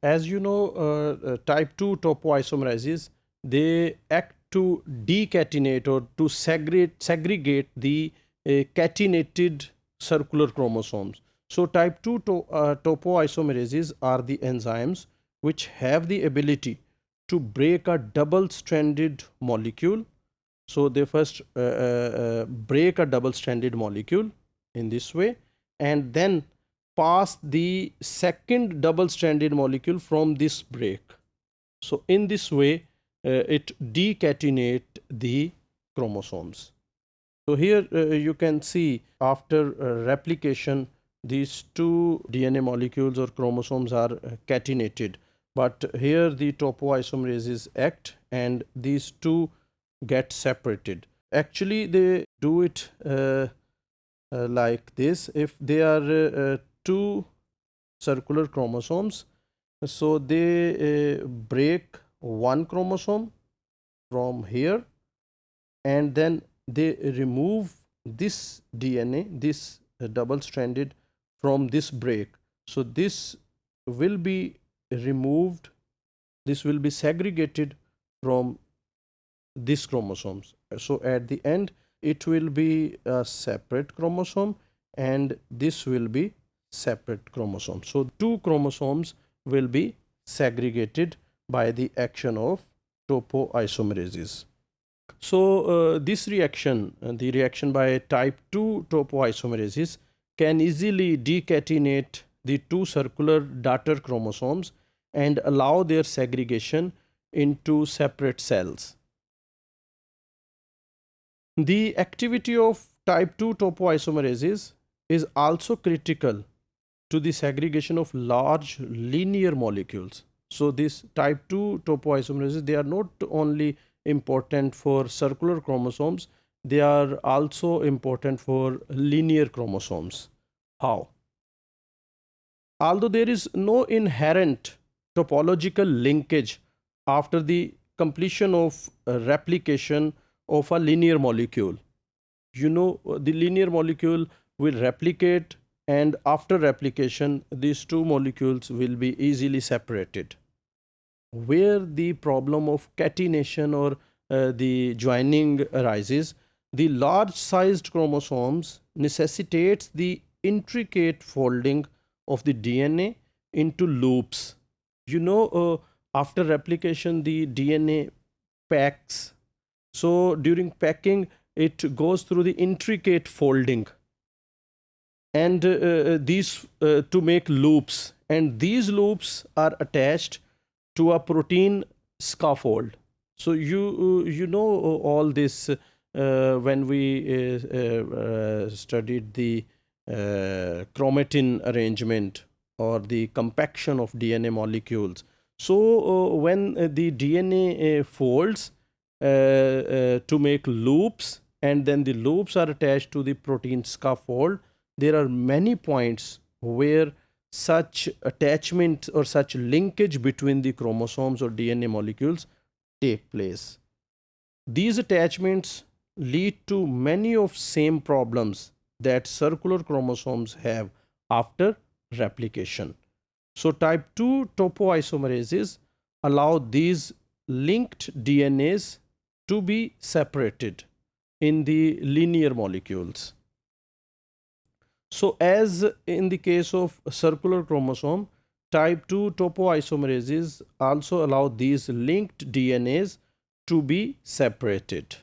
As you know, type 2 topoisomerases, they act to decatenate or to segregate the catenated circular chromosomes. So type 2 topoisomerases are the enzymes which have the ability to break a double-stranded molecule. So they first break a double-stranded molecule in this way, and then pass the second double-stranded molecule from this break. So in this way, it decatenate the chromosomes. So here you can see after replication, these two DNA molecules or chromosomes are catenated. But here the topoisomerases act and these two get separated. Actually, they do it like this. If they are two circular chromosomes, so they break one chromosome from here, and then they remove this DNA, this double-stranded, from this break. So this will be removed, this will be segregated from these chromosomes. So at the end, it will be a separate chromosome and this will be separate chromosome. So two chromosomes will be segregated by the action of topoisomerases. So this reaction, the reaction by type 2 topoisomerases, can easily decatenate the two circular daughter chromosomes and allow their segregation into separate cells. The activity of type 2 topoisomerases is also critical to the segregation of large linear molecules. So this type 2 topoisomerases, they are not only important for circular chromosomes, they are also important for linear chromosomes. How? Although there is no inherent topological linkage after the completion of replication of a linear molecule, you know, the linear molecule will replicate, and after replication these two molecules will be easily separated. Where the problem of catenation or the joining arises, the large sized chromosomes necessitates the intricate folding of the DNA into loops. You know, after replication the DNA packs. So during packing it goes through the intricate folding, and these to make loops, and these loops are attached to a protein scaffold. So you know all this when we studied the chromatin arrangement or the compaction of DNA molecules. So when the DNA folds to make loops, and then the loops are attached to the protein scaffold, there are many points where such attachment or such linkage between the chromosomes or DNA molecules take place. These attachments lead to many of same problems that circular chromosomes have after replication. So type 2 topoisomerases allow these linked DNAs to be separated in the linear molecules. So as in the case of circular chromosome, type 2 topoisomerases also allow these linked DNAs to be separated.